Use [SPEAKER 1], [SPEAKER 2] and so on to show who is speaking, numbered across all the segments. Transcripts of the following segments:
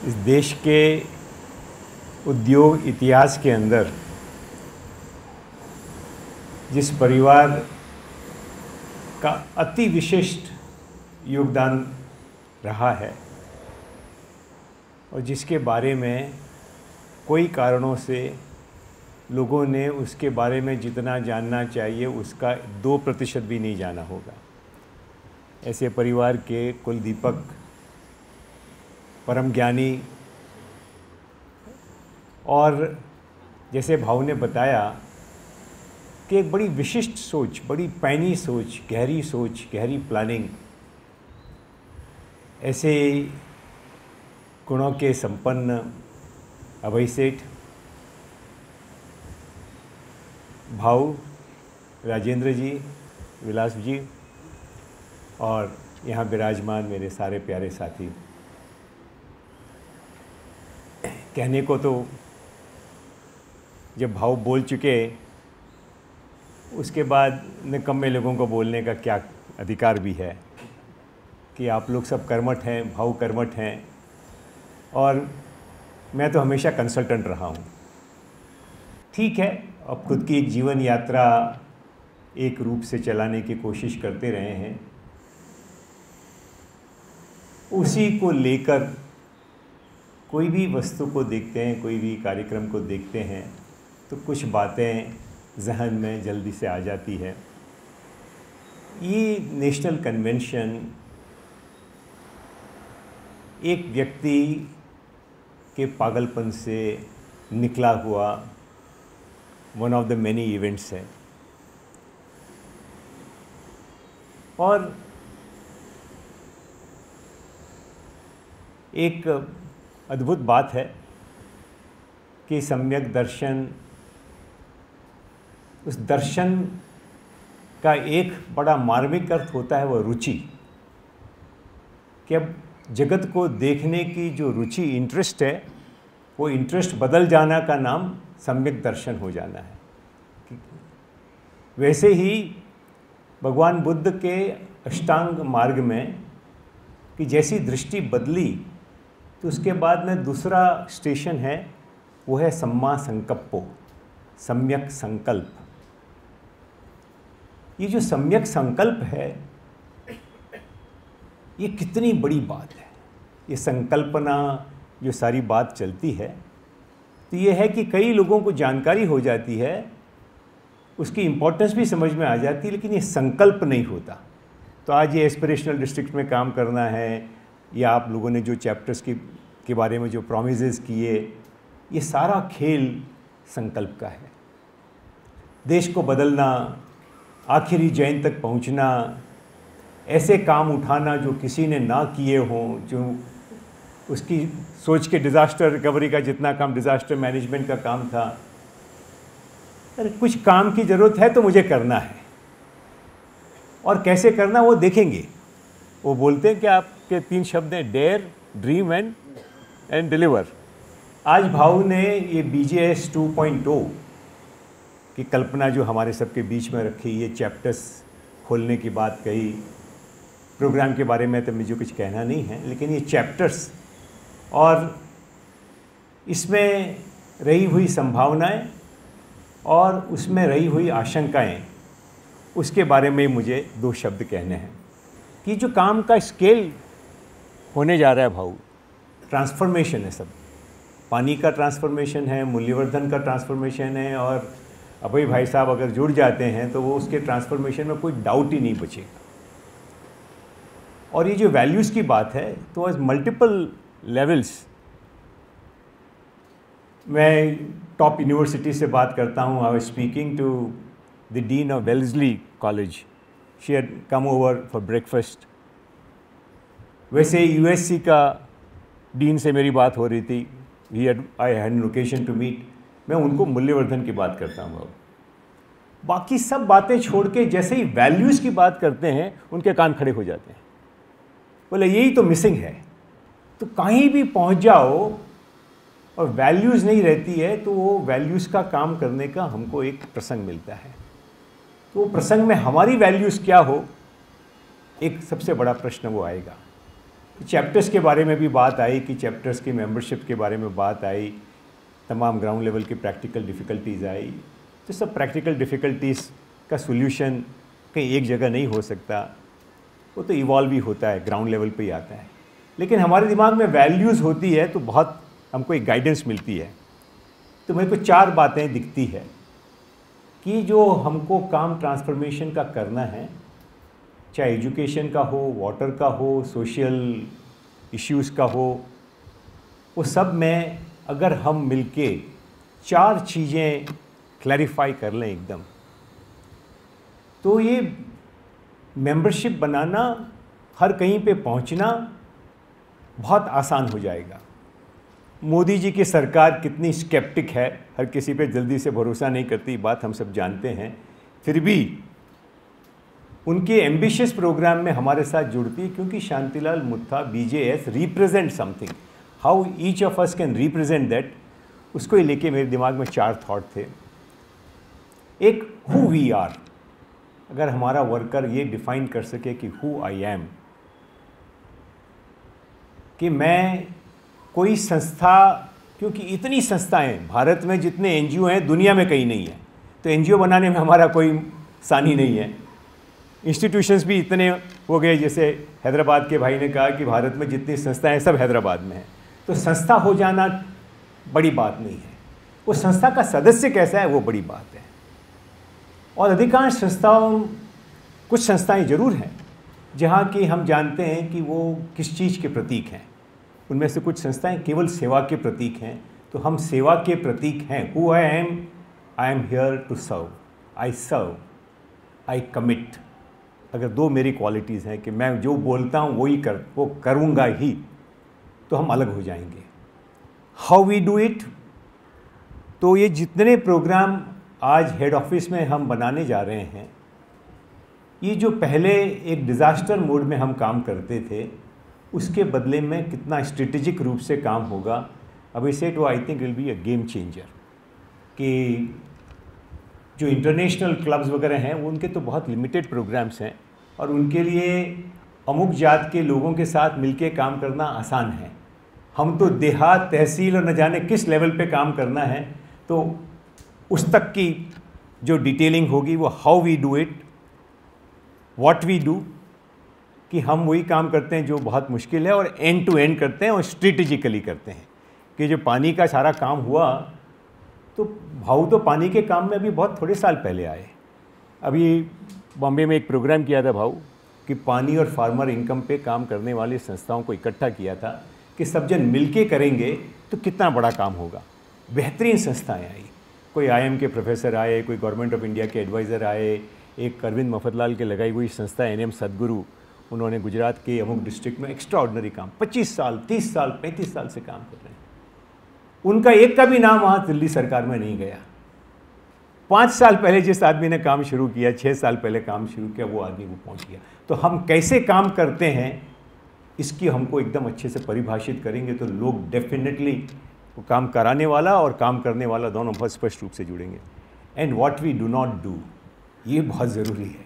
[SPEAKER 1] इस देश के उद्योग इतिहास के अंदर जिस परिवार का अति विशिष्ट योगदान रहा है और जिसके बारे में कोई कारणों से लोगों ने उसके बारे में जितना जानना चाहिए उसका 2% भी नहीं जाना होगा, ऐसे परिवार के कुलदीपक परम ज्ञानी और जैसे भाऊ ने बताया कि एक बड़ी विशिष्ट सोच, बड़ी पैनी सोच, गहरी प्लानिंग, ऐसे गुणों के संपन्न अभय सेठ, भाऊ राजेंद्र जी, विलास जी और यहाँ विराजमान मेरे सारे प्यारे साथी। कहने को तो जब भाव बोल चुके उसके बाद निकम्मे लोगों को बोलने का क्या अधिकार भी है कि आप लोग सब कर्मठ हैं, भाव कर्मठ हैं और मैं तो हमेशा कंसल्टेंट रहा हूँ। ठीक है, अब खुद की एक जीवन यात्रा एक रूप से चलाने की कोशिश करते रहे हैं, उसी को लेकर कोई भी वस्तु को देखते हैं, कोई भी कार्यक्रम को देखते हैं तो कुछ बातें जहन में जल्दी से आ जाती है। ये नेशनल कन्वेंशन एक व्यक्ति के पागलपन से निकला हुआ one of the many events है और एक अद्भुत बात है कि सम्यक दर्शन, उस दर्शन का एक बड़ा मार्मिक अर्थ होता है वो रुचि, कि अब जगत को देखने की जो रुचि, इंटरेस्ट है, वो इंटरेस्ट बदल जाना का नाम सम्यक दर्शन हो जाना है। वैसे ही भगवान बुद्ध के अष्टांग मार्ग में कि जैसी दृष्टि बदली तो उसके बाद में दूसरा स्टेशन है वो है सम्मा संकप्पो, सम्यक संकल्प। ये जो सम्यक संकल्प है ये कितनी बड़ी बात है। ये संकल्पना जो सारी बात चलती है तो ये है कि कई लोगों को जानकारी हो जाती है, उसकी इम्पोर्टेंस भी समझ में आ जाती है, लेकिन ये संकल्प नहीं होता। तो आज ये एस्पिरेशनल डिस्ट्रिक्ट में काम करना है या आप लोगों ने जो चैप्टर्स के बारे में जो प्रॉमिसेस किए, ये सारा खेल संकल्प का है। देश को बदलना, आखिरी जैन तक पहुंचना, ऐसे काम उठाना जो किसी ने ना किए हों, जो उसकी सोच के डिज़ास्टर रिकवरी का जितना काम डिज़ास्टर मैनेजमेंट का काम था, अरे कुछ काम की ज़रूरत है तो मुझे करना है और कैसे करना वो देखेंगे। वो बोलते हैं कि आपके 3 शब्द हैं, डेयर, ड्रीम एंड डिलीवर। आज भाऊ ने ये BJS 2.0 की कल्पना जो हमारे सबके बीच में रखी, ये चैप्टर्स खोलने की बात कही। प्रोग्राम के बारे में तो मुझे कुछ कहना नहीं है, लेकिन ये चैप्टर्स और इसमें रही हुई संभावनाएं और उसमें रही हुई आशंकाएं, उसके बारे में मुझे 2 शब्द कहने हैं। कि जो काम का स्केल होने जा रहा है भाऊ, ट्रांसफॉर्मेशन है, सब पानी का ट्रांसफॉर्मेशन है, मूल्यवर्धन का ट्रांसफॉर्मेशन है और अभय भाई साहब अगर जुड़ जाते हैं तो वो उसके ट्रांसफॉर्मेशन में कोई डाउट ही नहीं बचेगा। और ये जो वैल्यूज़ की बात है तो एज मल्टीपल लेवल्स, मैं टॉप यूनिवर्सिटी से बात करता हूँ। I was speaking to the dean of Wellesley College, she had come over for breakfast. वैसे USC का डीन से मेरी बात हो रही थी, I had an occasion to meet. मैं उनको मूल्यवर्धन की बात करता हूँ। बाकी सब बातें छोड़ के जैसे ही वैल्यूज़ की बात करते हैं उनके कान खड़े हो जाते हैं, बोले यही तो मिसिंग है। तो कहीं भी पहुँच जाओ और वैल्यूज़ नहीं रहती है तो वो वैल्यूज़ का काम करने का हमको एक प्रसंग मिलता है। तो वो प्रसंग में हमारी वैल्यूज़ क्या हो, एक सबसे बड़ा प्रश्न वो आएगा। चैप्टर्स के बारे में भी बात आई कि चैप्टर्स की मेंबरशिप के बारे में बात आई, तमाम ग्राउंड लेवल की प्रैक्टिकल डिफ़िकल्टीज़ आई। तो सब प्रैक्टिकल डिफ़िकल्टीज़ का सोल्यूशन कहीं एक जगह नहीं हो सकता, वो तो इवॉल्व ही होता है, ग्राउंड लेवल पे ही आता है। लेकिन हमारे दिमाग में वैल्यूज़ होती है तो बहुत हमको एक गाइडेंस मिलती है। तो मेरे को 4 बातें दिखती है कि जो हमको काम ट्रांसफॉर्मेशन का करना है, चाहे एजुकेशन का हो, वाटर का हो, सोशल इश्यूज़ का हो, वो सब में अगर हम मिलके 4 चीज़ें क्लैरिफाई कर लें एकदम, तो ये मेंबरशिप बनाना, हर कहीं पे पहुंचना बहुत आसान हो जाएगा। मोदी जी की सरकार कितनी स्केप्टिक है, हर किसी पे जल्दी से भरोसा नहीं करती, बात हम सब जानते हैं, फिर भी उनके एम्बिशियस प्रोग्राम में हमारे साथ जुड़ती है, क्योंकि Shantilal Muttha BJS represent something. How each of us can represent that, उसको ही लेके मेरे दिमाग में 4 थॉट थे। एक, हु वी आर, अगर हमारा वर्कर ये डिफाइन कर सके कि हु आई एम, कि मैं कोई संस्था, क्योंकि इतनी संस्थाएं भारत में, जितने NGO हैं दुनिया में कहीं नहीं है, तो NGO बनाने में हमारा कोई सानी नहीं है। इंस्टीट्यूशंस भी इतने हो गए, जैसे हैदराबाद के भाई ने कहा कि भारत में जितनी संस्थाएं सब हैदराबाद में हैं, तो संस्था हो जाना बड़ी बात नहीं है, वो संस्था का सदस्य कैसा है वो बड़ी बात है। और अधिकांश संस्थाओं, कुछ संस्थाएं ज़रूर हैं जहाँ की हम जानते हैं कि वो किस चीज़ के प्रतीक हैं, उनमें से कुछ संस्थाएं केवल सेवा के प्रतीक हैं, तो हम सेवा के प्रतीक हैं। Who I am here to serve, I serve, I commit. अगर 2 मेरी क्वालिटीज़ हैं कि मैं जो बोलता हूँ वो करूँगा ही, तो हम अलग हो जाएंगे। हाउ वी डू इट, तो ये जितने प्रोग्राम आज हेड ऑफिस में हम बनाने जा रहे हैं, ये जो पहले एक डिज़ास्टर मोड में हम काम करते थे, उसके बदले में कितना स्ट्रेटेजिक रूप से काम होगा। अब इसे तो I think will be a game changer, कि जो इंटरनेशनल क्लब्स वगैरह हैं उनके तो बहुत लिमिटेड प्रोग्राम्स हैं, और उनके लिए अमुक जात के लोगों के साथ मिलके काम करना आसान है। हम तो देहात, तहसील और न जाने किस लेवल पे काम करना है, तो उस तक की जो डिटेलिंग होगी वो how we do it, what we do, कि हम वही काम करते हैं जो बहुत मुश्किल है, और एंड टू एंड करते हैं और स्ट्रेटेजिकली करते हैं। कि जो पानी का सारा काम हुआ, तो भाऊ तो पानी के काम में अभी बहुत थोड़े साल पहले आए। अभी बॉम्बे में एक प्रोग्राम किया था भाऊ, कि पानी और फार्मर इनकम पे काम करने वाली संस्थाओं को इकट्ठा किया था कि सब जन मिलके करेंगे तो कितना बड़ा काम होगा। बेहतरीन संस्थाएं आई, कोई IIM के प्रोफेसर आए, कोई गवर्नमेंट ऑफ इंडिया के एडवाइज़र आए, एक अरविंद मफतलाल के लगाई हुई संस्था NM सदगुरु, उन्होंने गुजरात के अमुक डिस्ट्रिक्ट में एक्स्ट्रा ऑर्डिनरी काम 25 साल, 30 साल, 35 साल से काम कर रहे हैं। उनका एक का भी नाम वहाँ दिल्ली सरकार में नहीं गया। 5 साल पहले जिस आदमी ने काम शुरू किया, 6 साल पहले काम शुरू किया, वो आदमी वो पहुँच गया। तो हम कैसे काम करते हैं इसकी हमको एकदम अच्छे से परिभाषित करेंगे, तो लोग डेफिनेटली वो काम कराने वाला और काम करने वाला दोनों बहुत स्पष्ट रूप से जुड़ेंगे। And what we do not do, ये बहुत ज़रूरी है,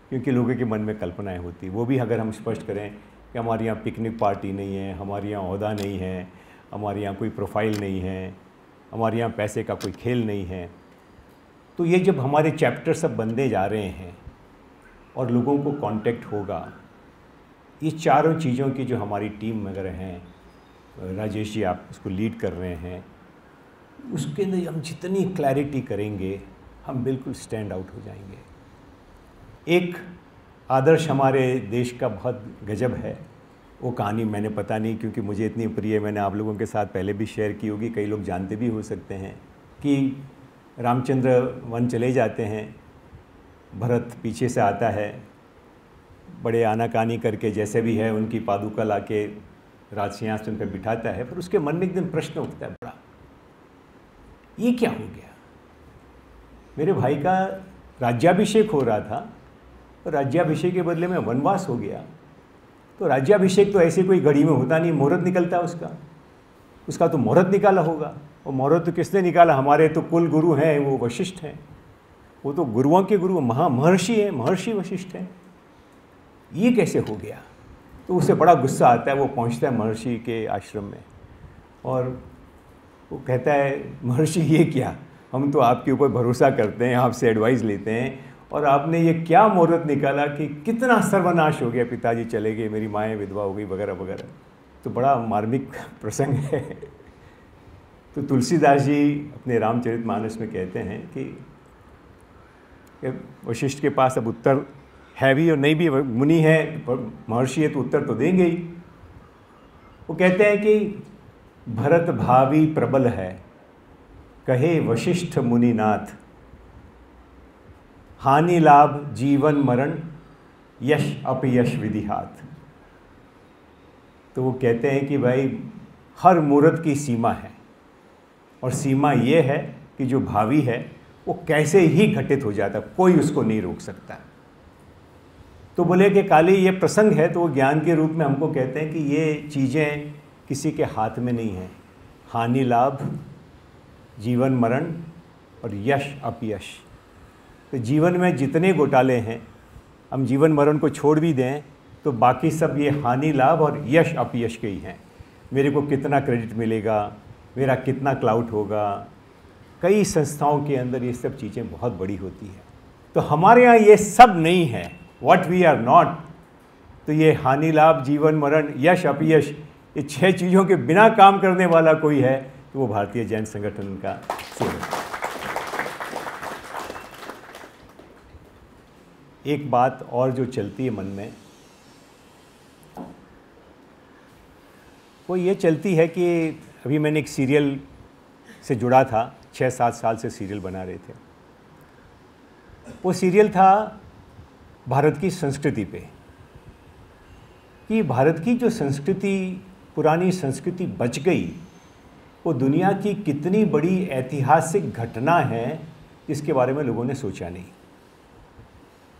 [SPEAKER 1] क्योंकि लोगों के मन में कल्पनाएं होती, वो भी अगर हम स्पष्ट करें कि हमारे यहाँ पिकनिक पार्टी नहीं है, हमारे यहाँ ओहदा नहीं है, हमारे यहाँ कोई प्रोफाइल नहीं है, हमारे यहाँ पैसे का कोई खेल नहीं है, तो ये जब हमारे चैप्टर सब बनते जा रहे हैं और लोगों को कांटेक्ट होगा, ये चारों चीज़ों की जो हमारी टीम वगैरह हैं, राजेश जी आप उसको लीड कर रहे हैं, उसके अंदर हम जितनी क्लैरिटी करेंगे हम बिल्कुल स्टैंड आउट हो जाएंगे। एक आदर्श हमारे देश का बहुत गजब है, वो कहानी मैंने पता नहीं क्योंकि मुझे इतनी प्रिय है, मैंने आप लोगों के साथ पहले भी शेयर की होगी, कई लोग जानते भी हो सकते हैं, कि रामचंद्र वन चले जाते हैं, भरत पीछे से आता है, बड़े आनाकानी करके जैसे भी है उनकी पादुका लाके राज सिंहासन पर बिठाता है, पर उसके मन में एक दिन प्रश्न उठता है बड़ा, ये क्या हो गया? मेरे भाई का राज्याभिषेक हो रहा था, तो राज्याभिषेक के बदले में वनवास हो गया। तो राज्याभिषेक तो ऐसे कोई घड़ी में होता नहीं, मुहूर्त निकलता उसका तो मुहूर्त निकाला होगा। और मुहूर्त तो किसने निकाला? हमारे तो कुल गुरु हैं, वो वशिष्ठ हैं, वो तो गुरुओं के गुरु महर्षि हैं, महर्षि वशिष्ठ हैं। ये कैसे हो गया? तो उसे बड़ा गुस्सा आता है। वो पहुंचता है महर्षि के आश्रम में और वो कहता है, महर्षि ये क्या, हम तो आपके ऊपर भरोसा करते हैं, आपसे एडवाइस लेते हैं, और आपने ये क्या मुहूर्त निकाला कि कितना सर्वनाश हो गया, पिताजी चले गए, मेरी माएँ विधवा हो गई वगैरह वगैरह। तो बड़ा मार्मिक प्रसंग है। तो तुलसीदास जी अपने रामचरितमानस में कहते हैं कि वशिष्ठ के पास अब उत्तर है भी और नहीं भी, मुनि है, महर्षि है, तो उत्तर तो देंगे ही। वो कहते हैं कि भरत भावी प्रबल है, कहे वशिष्ठ मुनिनाथ, हानि लाभ जीवन मरण, यश अपयश विधिहात। तो वो कहते हैं कि भाई हर मुहूर्त की सीमा है, और सीमा ये है कि जो भावी है वो कैसे ही घटित हो जाता, कोई उसको नहीं रोक सकता। तो बोले कि काली ये प्रसंग है, तो वो ज्ञान के रूप में हमको कहते हैं कि ये चीज़ें किसी के हाथ में नहीं हैं। हानि लाभ, जीवन मरण और यश अपयश। तो जीवन में जितने घोटाले हैं, हम जीवन मरण को छोड़ भी दें तो बाकी सब ये हानि लाभ और यश अपयश के ही हैं। मेरे को कितना क्रेडिट मिलेगा, मेरा कितना क्लाउट होगा, कई संस्थाओं के अंदर ये सब चीज़ें बहुत बड़ी होती है। तो हमारे यहाँ ये सब नहीं है, व्हाट वी आर नॉट। तो ये हानि लाभ, जीवन मरण, यश अपयश, ये 6 चीज़ों के बिना काम करने वाला कोई है तो वो भारतीय जैन संगठन का सेवक। एक बात और जो चलती है मन में, वो ये चलती है कि अभी मैंने एक सीरियल से जुड़ा था, 6-7 साल से सीरियल बना रहे थे। वो सीरियल था भारत की संस्कृति पे, कि भारत की जो संस्कृति, पुरानी संस्कृति बच गई, वो दुनिया की कितनी बड़ी ऐतिहासिक घटना है जिसके बारे में लोगों ने सोचा नहीं।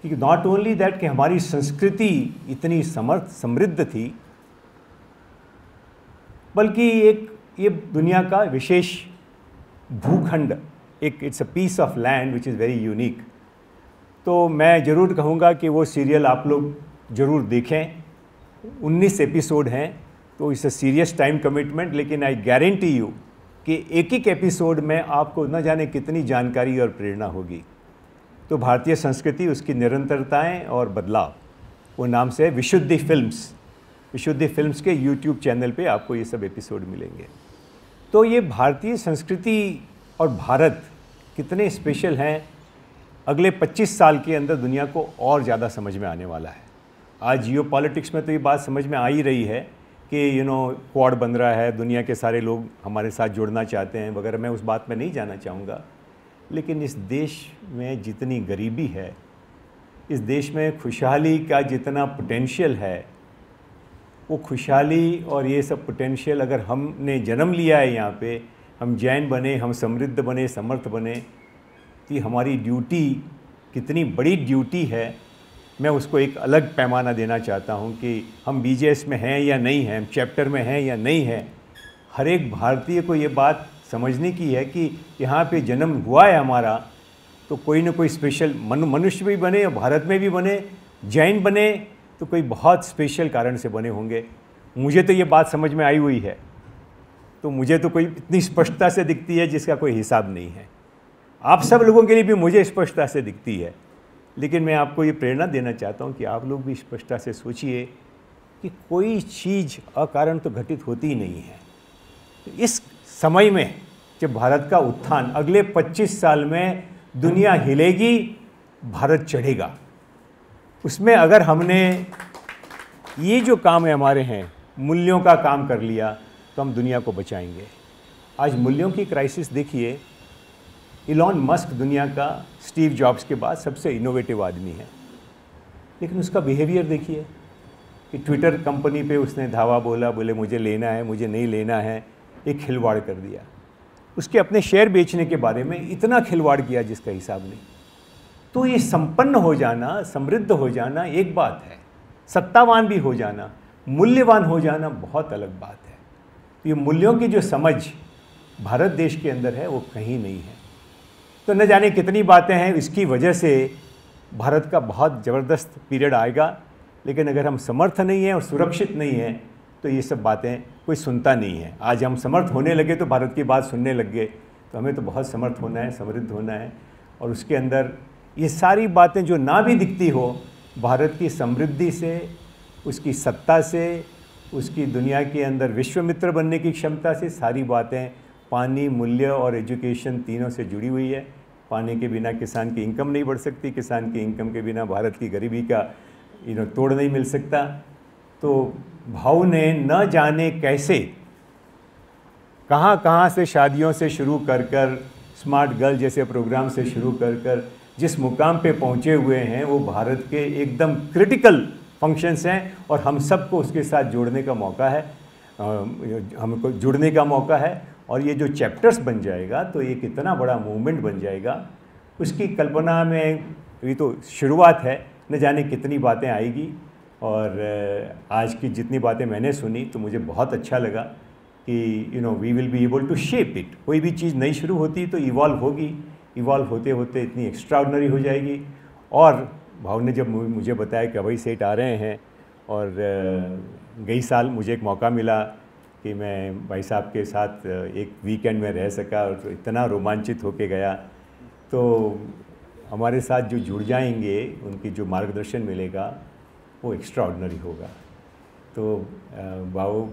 [SPEAKER 1] कि नॉट ओनली दैट कि हमारी संस्कृति इतनी समृद्ध थी, बल्कि एक ये दुनिया का विशेष भूखंड, एक it's a piece of land which is very unique. तो मैं ज़रूर कहूँगा कि वो सीरियल आप लोग ज़रूर देखें। 19 एपिसोड हैं, तो it's a serious time commitment, लेकिन आई गारंटी यू कि एक एक एपिसोड में आपको न जाने कितनी जानकारी और प्रेरणा होगी। तो भारतीय संस्कृति, उसकी निरंतरताएं और बदलाव, वो नाम से विशुद्धि फिल्म्स। विशुद्धि फिल्म्स के यूट्यूब चैनल पे आपको ये सब एपिसोड मिलेंगे। तो ये भारतीय संस्कृति और भारत कितने स्पेशल हैं, अगले 25 साल के अंदर दुनिया को और ज़्यादा समझ में आने वाला है। आज जियो पॉलिटिक्स में तो ये बात समझ में आ ही रही है कि क्वाड बन रहा है, दुनिया के सारे लोग हमारे साथ जुड़ना चाहते हैं वगैरह। मैं उस बात में नहीं जाना चाहूँगा, लेकिन इस देश में जितनी गरीबी है, इस देश में खुशहाली का जितना पोटेंशियल है, वो खुशहाली और ये सब पोटेंशियल अगर हमने जन्म लिया है यहाँ पे, हम जैन बने, हम समृद्ध बने, समर्थ बने, तो हमारी ड्यूटी कितनी बड़ी ड्यूटी है। मैं उसको एक अलग पैमाना देना चाहता हूँ कि हम बीजेएस में हैं या नहीं हैं, हम चैप्टर में हैं या नहीं हैं। हर एक भारतीय को ये बात समझने की है कि यहाँ पे जन्म हुआ है हमारा, तो कोई ना कोई स्पेशल मनुष्य भी बने, भारत में भी बने, जैन बने तो कोई बहुत स्पेशल कारण से बने होंगे। मुझे तो ये बात समझ में आई हुई है, तो मुझे तो कोई इतनी स्पष्टता से दिखती है जिसका कोई हिसाब नहीं है। आप सब लोगों के लिए भी मुझे स्पष्टता से दिखती है, लेकिन मैं आपको ये प्रेरणा देना चाहता हूँ कि आप लोग भी स्पष्टता से सोचिए कि कोई चीज़ अकारण तो घटित होती ही नहीं है। इस समय में जब भारत का उत्थान, अगले 25 साल में दुनिया हिलेगी, भारत चढ़ेगा। उसमें अगर हमने ये जो काम है हमारे हैं, मूल्यों का काम कर लिया, तो हम दुनिया को बचाएंगे। आज मूल्यों की क्राइसिस देखिए। इलॉन मस्क दुनिया का स्टीव जॉब्स के बाद सबसे इनोवेटिव आदमी है, लेकिन उसका बिहेवियर देखिए कि ट्विटर कंपनी पे उसने धावा बोले मुझे लेना है, मुझे नहीं लेना है, एक खिलवाड़ कर दिया। उसके अपने शेयर बेचने के बारे में इतना खिलवाड़ किया जिसका हिसाब नहीं। तो ये संपन्न हो जाना, समृद्ध हो जाना एक बात है, सत्तावान भी हो जाना, मूल्यवान हो जाना बहुत अलग बात है। तो ये मूल्यों की जो समझ भारत देश के अंदर है वो कहीं नहीं है। तो न जाने कितनी बातें हैं, इसकी वजह से भारत का बहुत ज़बरदस्त पीरियड आएगा, लेकिन अगर हम समर्थ नहीं हैं और सुरक्षित नहीं हैं तो ये सब बातें कोई सुनता नहीं है। आज हम समर्थ होने लगे तो भारत की बात सुनने लग गए, तो हमें तो बहुत समर्थ होना है, समृद्ध होना है। और उसके अंदर ये सारी बातें जो ना भी दिखती हो, भारत की समृद्धि से, उसकी सत्ता से, उसकी दुनिया के अंदर विश्वमित्र बनने की क्षमता से, सारी बातें पानी, मूल्य और एजुकेशन तीनों से जुड़ी हुई है। पानी के बिना किसान की इनकम नहीं बढ़ सकती, किसान की इनकम के बिना भारत की गरीबी का तोड़ नहीं मिल सकता। तो भाऊ ने न जाने कैसे कहाँ से शादियों से शुरू कर कर स्मार्ट गर्ल जैसे प्रोग्राम से शुरू कर कर जिस मुकाम पे पहुँचे हुए हैं, वो भारत के एकदम क्रिटिकल फंक्शंस हैं और हम सबको उसके साथ जोड़ने का मौका है, हमको जुड़ने का मौका है। और ये जो चैप्टर्स बन जाएगा तो ये कितना बड़ा मूवमेंट बन जाएगा, उसकी कल्पना में ये तो शुरुआत है, न जाने कितनी बातें आएगी। और आज की जितनी बातें मैंने सुनी तो मुझे बहुत अच्छा लगा कि we will be able to shape it. कोई भी चीज़ नई शुरू होती तो इवॉल्व होगी, इवॉल्व होते होते इतनी एक्स्ट्राऑर्डिनरी हो जाएगी। और भाव ने जब मुझे बताया कि अभय सेठ आ रहे हैं, और गई साल मुझे एक मौका मिला कि मैं भाई साहब के साथ एक वीकेंड में रह सका और इतना रोमांचित होके गया। तो हमारे साथ जो जुड़ जाएंगे, उनकी जो मार्गदर्शन मिलेगा वो एक्स्ट्राऑर्डिनरी होगा। तो भाऊ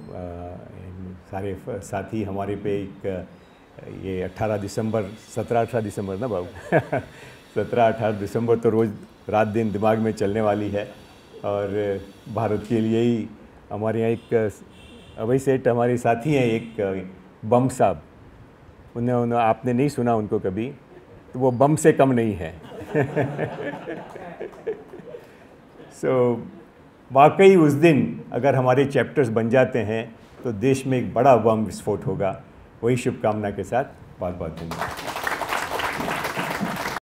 [SPEAKER 1] सारे साथी हमारे पे एक ये 18 दिसंबर 17-18 दिसंबर ना भाऊ 17-18 दिसंबर तो रोज़ रात दिन दिमाग में चलने वाली है। और भारत के लिए ही हमारे यहाँ एक अभय सेठ हमारे साथी हैं, एक बम साहब, उन्हें आपने नहीं सुना उनको कभी, तो वो बम से कम नहीं है। वाकई उस दिन अगर हमारे चैप्टर्स बन जाते हैं तो देश में एक बड़ा बम विस्फोट होगा। वही शुभकामना के साथ बहुत बहुत धन्यवाद।